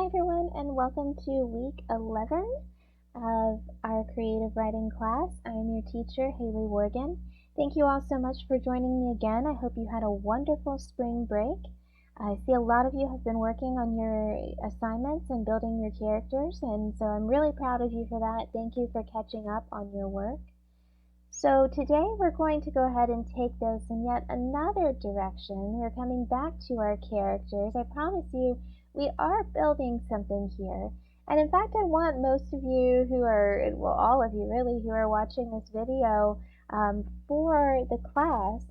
Hi everyone, and welcome to week 11 of our creative writing class. I'm your teacher, Haley Worgan. Thank you all so much for joining me again. I hope you had a wonderful spring break. I see a lot of you have been working on your assignments and building your characters, and so I'm really proud of you for that. Thank you for catching up on your work. So today we're going to go ahead and take this in yet another direction. We're coming back to our characters. I promise you, we are building something here. And in fact, I want most of you who are, well, all of you really, who are watching this video for the class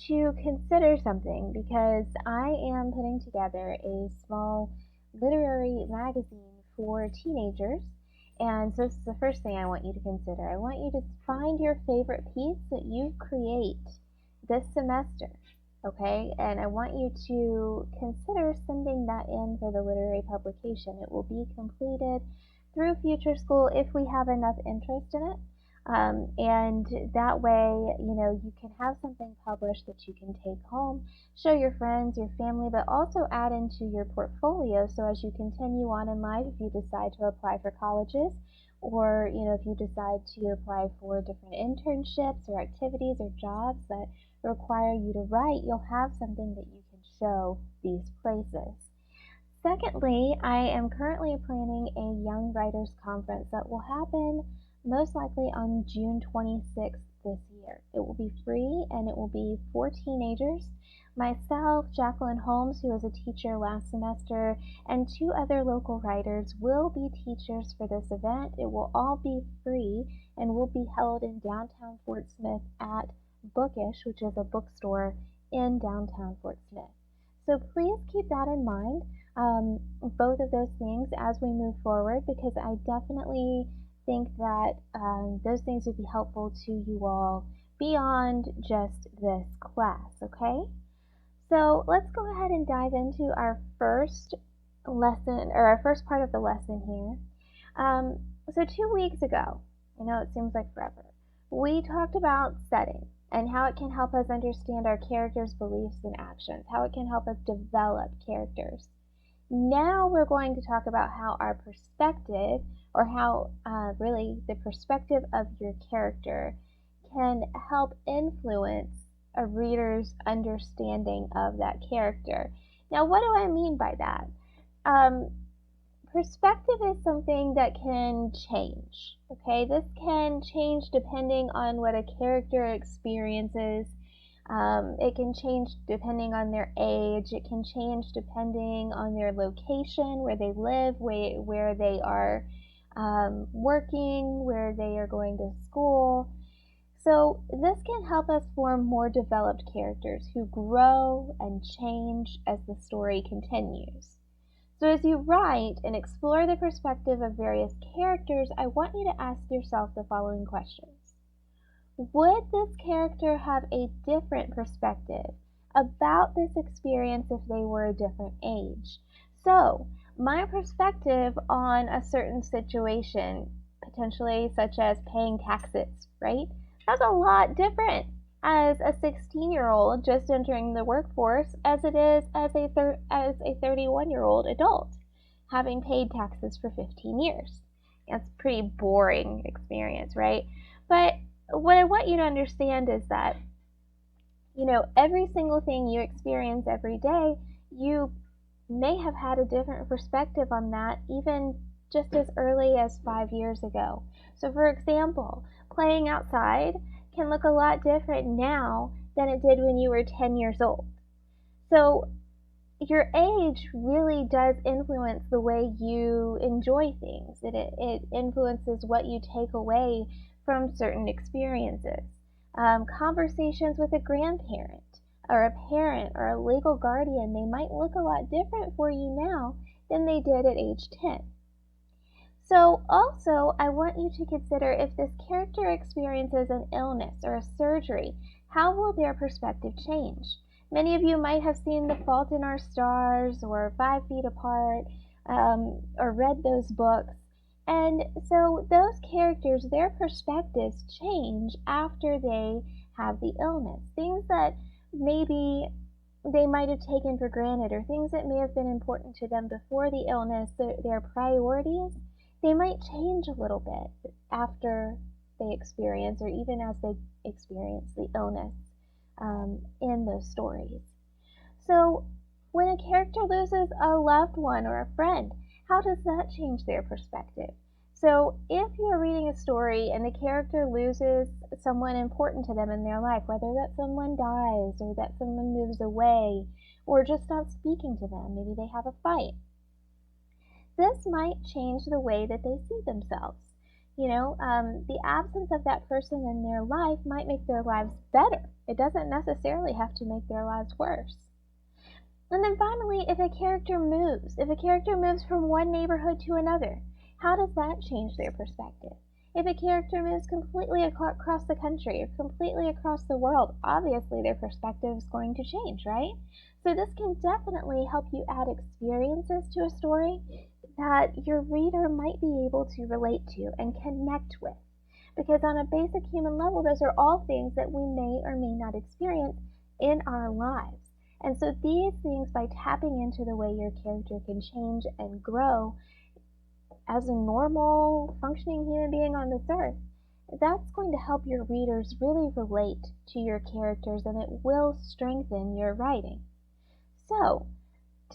to consider something, because I am putting together a small literary magazine for teenagers. And so this is the first thing I want you to consider. I want you to find your favorite piece that you create this semester, okay? And I want you to consider sending that in for the literary publication. It will be completed through Future School if we have enough interest in it. And that way, you can have something published that you can take home, show your friends, your family, but also add into your portfolio. So as you continue on in life, if you decide to apply for colleges, or if you decide to apply for different internships or activities or jobs that require you to write, you'll have something that you can show these places. Secondly, I am currently planning a Young Writers Conference that will happen most likely on June 26th this year. It will be free and it will be for teenagers. Myself, Jacqueline Holmes, who was a teacher last semester, and 2 other local writers will be teachers for this event. It will all be free and will be held in downtown Fort Smith at Bookish, which is a bookstore in downtown Fort Smith. So please keep that in mind, both of those things as we move forward, because I definitely think that those things would be helpful to you all beyond just this class, okay? So let's go ahead and dive into our first lesson, or our first part of the lesson here. So 2 weeks ago, I know it seems like forever, we talked about setting and how it can help us understand our characters' beliefs and actions, how it can help us develop characters. Now we're going to talk about how our perspective, or how really the perspective of your character, can help influence a reader's understanding of that character. Now, what do I mean by that? Perspective is something that can change, okay? This can change depending on what a character experiences. It can change depending on their age. It can change depending on their location, where they live, where they are working, where they are going to school. So this can help us form more developed characters who grow and change as the story continues. So as you write and explore the perspective of various characters, I want you to ask yourself the following questions. Would this character have a different perspective about this experience if they were a different age? So, my perspective on a certain situation, potentially such as paying taxes, right? That's a lot different as a 16-year-old just entering the workforce as it is as a 31-year-old adult having paid taxes for 15 years. That's a pretty boring experience, right? But what I want you to understand is that, every single thing you experience every day, you may have had a different perspective on that even just as early as 5 years ago. So for example, playing outside can look a lot different now than it did when you were 10 years old. So your age really does influence the way you enjoy things. It influences what you take away from certain experiences. Conversations with a grandparent or a parent or a legal guardian, they might look a lot different for you now than they did at age 10. So also, I want you to consider if this character experiences an illness or a surgery, how will their perspective change? Many of you might have seen The Fault in Our Stars or 5 Feet Apart, or read those books. And so those characters, their perspectives change after they have the illness. Things that maybe they might have taken for granted, or things that may have been important to them before the illness, their priorities, they might change a little bit after they experience, or even as they experience the illness in those stories. So when a character loses a loved one or a friend, how does that change their perspective? So if you're reading a story and the character loses someone important to them in their life, whether that someone dies or that someone moves away or just stops speaking to them, maybe they have a fight, this might change the way that they see themselves. The absence of that person in their life might make their lives better. It doesn't necessarily have to make their lives worse. And then finally, if a character moves from one neighborhood to another, how does that change their perspective? If a character moves completely across the country or completely across the world, obviously their perspective is going to change, right? So this can definitely help you add experiences to a story that your reader might be able to relate to and connect with. Because on a basic human level, those are all things that we may or may not experience in our lives. And so these things, by tapping into the way your character can change and grow as a normal functioning human being on this earth, that's going to help your readers really relate to your characters, and it will strengthen your writing. So,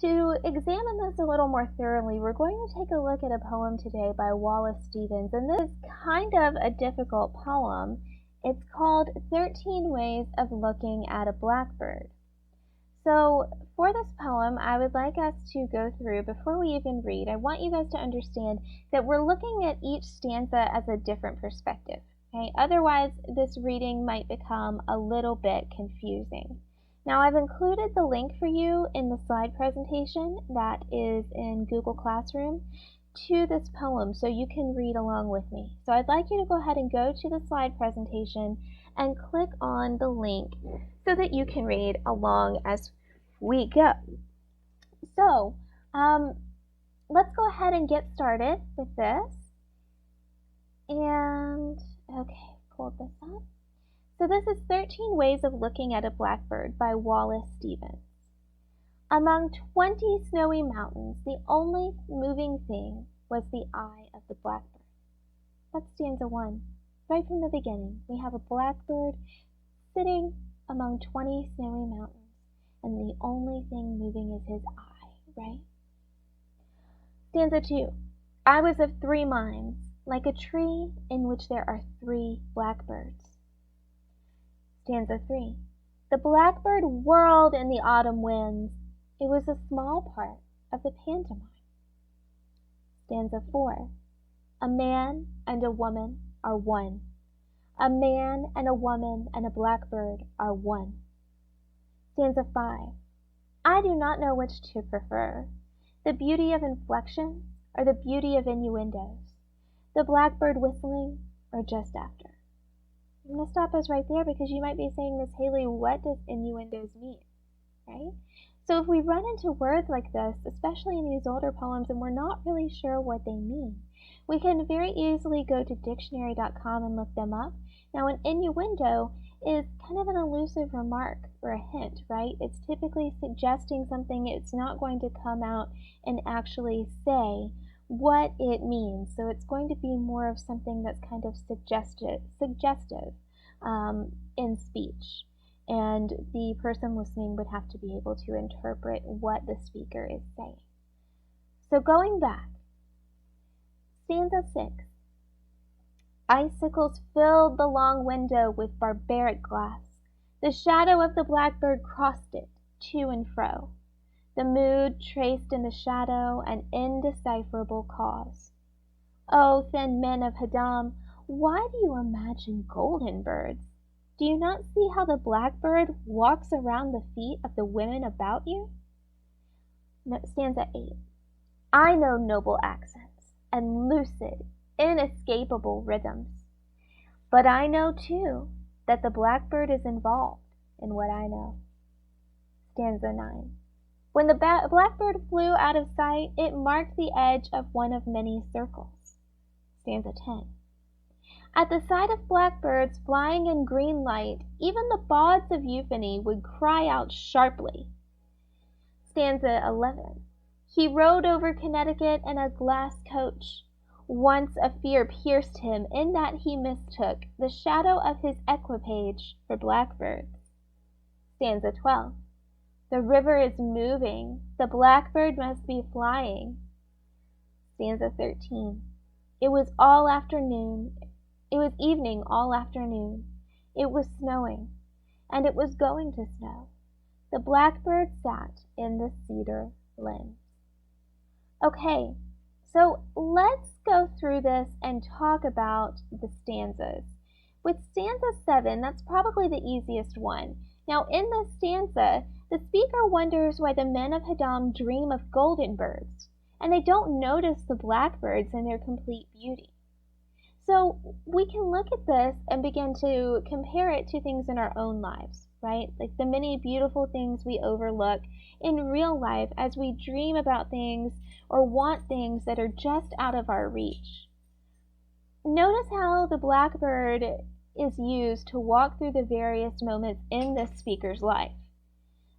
to examine this a little more thoroughly, we're going to take a look at a poem today by Wallace Stevens, and this is kind of a difficult poem. It's called 13 Ways of Looking at a Blackbird. So for this poem, I would like us to go through, before we even read, I want you guys to understand that we're looking at each stanza as a different perspective. Okay? Otherwise, this reading might become a little bit confusing. Now, I've included the link for you in the slide presentation that is in Google Classroom to this poem, so you can read along with me. So I'd like you to go ahead and go to the slide presentation and click on the link so that you can read along as we go. So let's go ahead and get started with this. And okay, pull this up. So this is 13 Ways of Looking at a Blackbird by Wallace Stevens. Among 20 snowy mountains, the only moving thing was the eye of the blackbird. That's stanza 1. Right from the beginning, we have a blackbird sitting among 20 snowy mountains, and the only thing moving is his eye, right? Stanza 2. I was of 3 minds, like a tree in which there are 3 blackbirds. Stanza 3. The blackbird whirled in the autumn winds. It was a small part of the pantomime. Stanza 4. A man and a woman are one. A man and a woman and a blackbird are one. Stanza 5. I do not know which to prefer, the beauty of inflection or the beauty of innuendos, the blackbird whistling or just after. I'm going to stop us right there because you might be saying, Miss Haley, what does innuendos mean, right? So if we run into words like this, especially in these older poems, and we're not really sure what they mean, we can very easily go to dictionary.com and look them up. Now, an innuendo is kind of an elusive remark or a hint, right? It's typically suggesting something. It's not going to come out and actually say what it means. So it's going to be more of something that's kind of suggestive in speech. And the person listening would have to be able to interpret what the speaker is saying. So going back, stanza 6. Icicles filled the long window with barbaric glass. The shadow of the blackbird crossed it, to and fro. The mood traced in the shadow an indecipherable cause. O thin men of Haddam, why do you imagine golden birds? Do you not see how the blackbird walks around the feet of the women about you? Stanza 8. I know noble accents and lucid, inescapable rhythms. But I know, too, that the blackbird is involved in what I know. Stanza 9. When the blackbird flew out of sight, it marked the edge of one of many circles. Stanza 10. At the sight of blackbirds flying in green light, even the bawds of euphony would cry out sharply Stanza 11. He rode over Connecticut in a glass coach. Once a fear pierced him in that he mistook the shadow of his equipage for blackbirds. Stanza 12. The river is moving, the blackbird must be flying. Stanza 13. It was evening all afternoon. It was snowing, and it was going to snow. The blackbird sat in the cedar limbs. Okay, so let's go through this and talk about the stanzas. With stanza 7, that's probably the easiest one. Now, in this stanza, the speaker wonders why the men of Haddam dream of golden birds, and they don't notice the blackbirds in their complete beauty. So we can look at this and begin to compare it to things in our own lives, right? Like the many beautiful things we overlook in real life as we dream about things or want things that are just out of our reach. Notice how the blackbird is used to walk through the various moments in this speaker's life.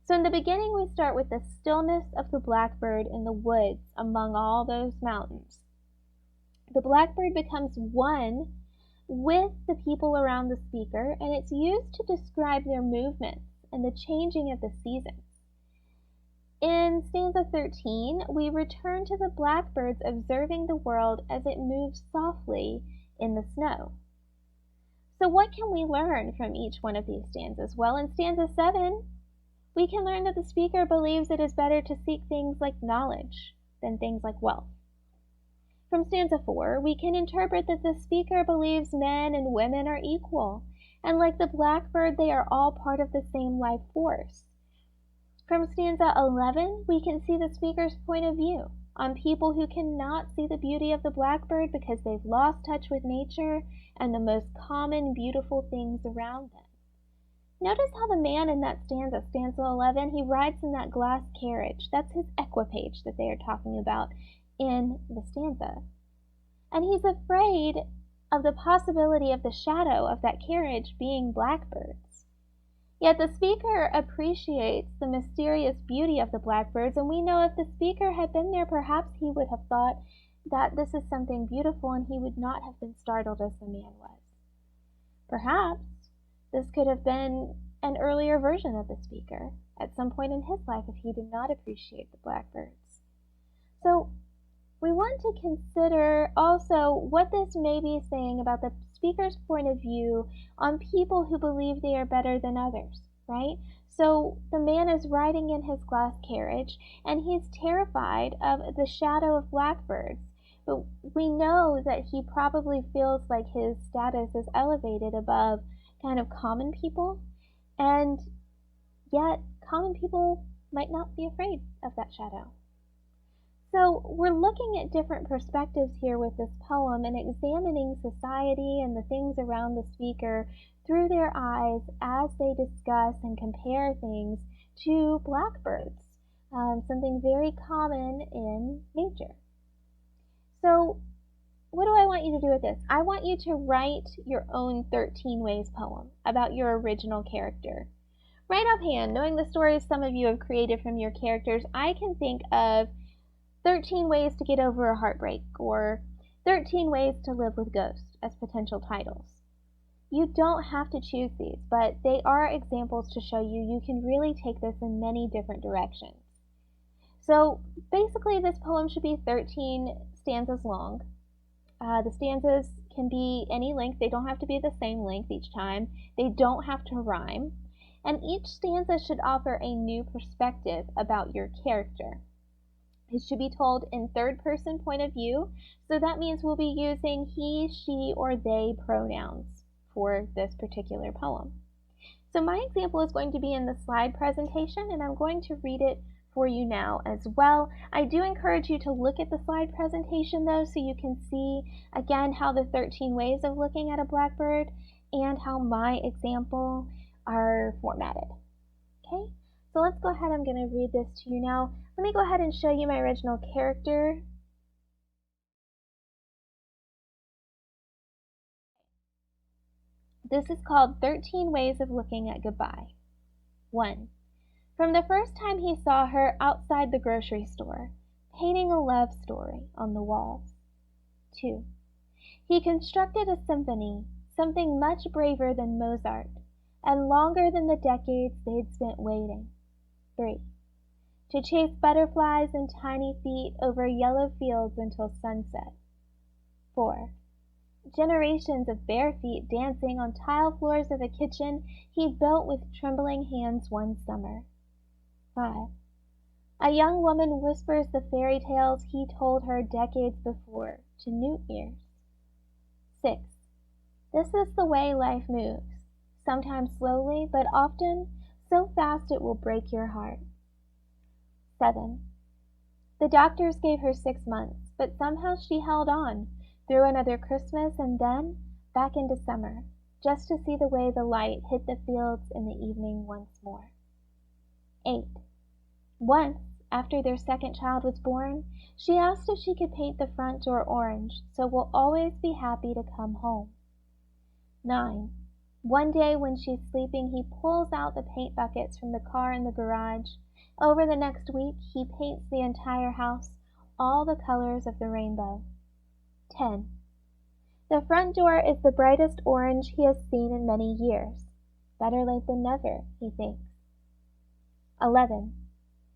So in the beginning, we start with the stillness of the blackbird in the woods among all those mountains. The blackbird becomes one with the people around the speaker, and it's used to describe their movements and the changing of the seasons. In stanza 13, we return to the blackbirds observing the world as it moves softly in the snow. So what can we learn from each one of these stanzas? Well, in stanza 7, we can learn that the speaker believes it is better to seek things like knowledge than things like wealth. From stanza 4, we can interpret that the speaker believes men and women are equal, and like the blackbird, they are all part of the same life force. From stanza 11, we can see the speaker's point of view on people who cannot see the beauty of the blackbird because they've lost touch with nature and the most common beautiful things around them. Notice how the man in that stanza, stanza 11, he rides in that glass carriage. That's his equipage that they are talking about in the stanza. And he's afraid of the possibility of the shadow of that carriage being blackbirds. Yet the speaker appreciates the mysterious beauty of the blackbirds, and we know if the speaker had been there, perhaps he would have thought that this is something beautiful and he would not have been startled as the man was. Perhaps this could have been an earlier version of the speaker at some point in his life if he did not appreciate the blackbirds. So we want to consider also what this may be saying about the speaker's point of view on people who believe they are better than others, right? So the man is riding in his glass carriage and he's terrified of the shadow of blackbirds. But we know that he probably feels like his status is elevated above kind of common people, and yet common people might not be afraid of that shadow. So we're looking at different perspectives here with this poem and examining society and the things around the speaker through their eyes as they discuss and compare things to blackbirds, something very common in nature. So what do I want you to do with this? I want you to write your own 13 Ways poem about your original character. Right offhand, knowing the stories some of you have created from your characters, I can think of 13 Ways to Get Over a Heartbreak or 13 Ways to Live with Ghosts as potential titles. You don't have to choose these, but they are examples to show you can really take this in many different directions. So basically this poem should be 13 stanzas long. The stanzas can be any length. They don't have to be the same length each time. They don't have to rhyme. And each stanza should offer a new perspective about your character. It should be told in third-person point of view, so that means we'll be using he, she, or they pronouns for this particular poem. So my example is going to be in the slide presentation, and I'm going to read it for you now as well. I do encourage you to look at the slide presentation though, so you can see again how the 13 ways of looking at a blackbird and how my example are formatted. Okay, so let's go ahead. I'm going to read this to you now. Let me go ahead and show you my original character. This is called 13 Ways of Looking at Goodbye. 1. From the first time he saw her outside the grocery store, painting a love story on the walls. 2. He constructed a symphony, something much braver than Mozart, and longer than the decades they'd spent waiting. 3. To chase butterflies and tiny feet over yellow fields until sunset. 4. Generations of bare feet dancing on tile floors of a kitchen he built with trembling hands one summer. 5. A young woman whispers the fairy tales he told her decades before to new ears. 6. This is the way life moves, sometimes slowly, but often so fast it will break your heart. 7. The doctors gave her 6 months, but somehow she held on through another Christmas and then back into summer, just to see the way the light hit the fields in the evening once more. 8. Once, after their second child was born, she asked if she could paint the front door orange, so we'll always be happy to come home. 9. One day when she's sleeping, he pulls out the paint buckets from the car in the garage. Over the next week, he paints the entire house, all the colors of the rainbow. 10. The front door is the brightest orange he has seen in many years. Better late than never, he thinks. 11.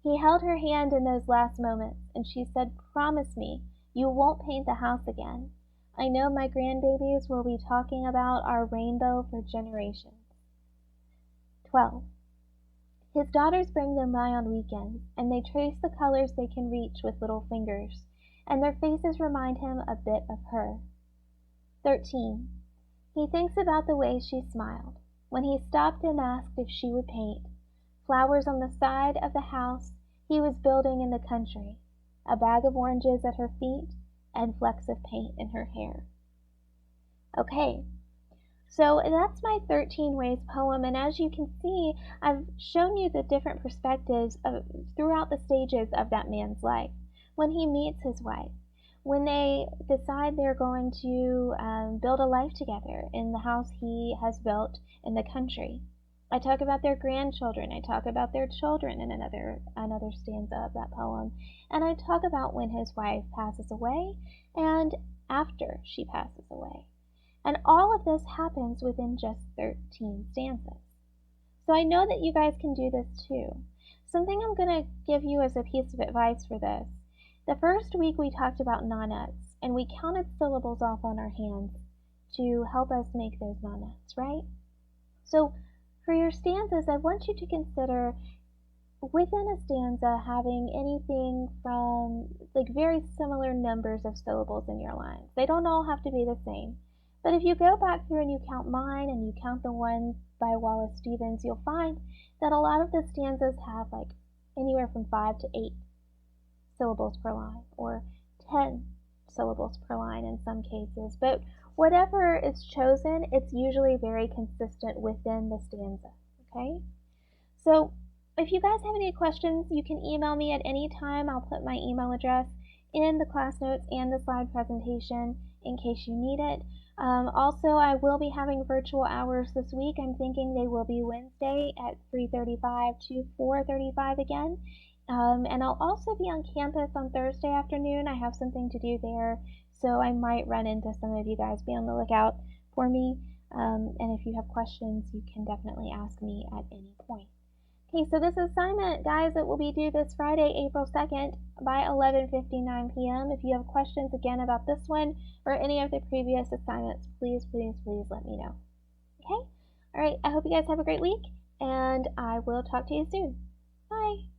He held her hand in those last moments, and she said, "Promise me you won't paint the house again. I know my grandbabies will be talking about our rainbow for generations." 12. His daughters bring them by on weekends, and they trace the colors they can reach with little fingers, and their faces remind him a bit of her. 13. He thinks about the way she smiled when he stopped and asked if she would paint. Flowers on the side of the house he was building in the country, a bag of oranges at her feet, and flecks of paint in her hair. Okay, so that's my 13 Ways poem, and as you can see, I've shown you the different perspectives throughout the stages of that man's life. When he meets his wife, when they decide they're going to build a life together in the house he has built in the country. I talk about their grandchildren. I talk about their children in another stanza of that poem. And I talk about when his wife passes away and after she passes away. And all of this happens within just 13 stanzas. So I know that you guys can do this too. Something I'm going to give you as a piece of advice for this. The first week we talked about nonuts, and we counted syllables off on our hands to help us make those nonuts, right? So for your stanzas, I want you to consider within a stanza having anything from like very similar numbers of syllables in your lines. They don't all have to be the same. But if you go back through and you count mine and you count the ones by Wallace Stevens, you'll find that a lot of the stanzas have like anywhere from 5 to 8 syllables per line, or 10 syllables per line in some cases. But whatever is chosen, it's usually very consistent within the stanza, okay? So if you guys have any questions, you can email me at any time. I'll put my email address in the class notes and the slide presentation in case you need it. Also, I will be having virtual hours this week. I'm thinking they will be Wednesday at 3:35 to 4:35 again. And I'll also be on campus on Thursday afternoon. I have something to do there, so I might run into some of you guys. Be on the lookout for me. And if you have questions, you can definitely ask me at any point. Okay, so this assignment, guys, it will be due this Friday, April 2nd by 11:59 p.m. If you have questions again about this one or any of the previous assignments, please let me know. Okay? All right, I hope you guys have a great week, and I will talk to you soon. Bye.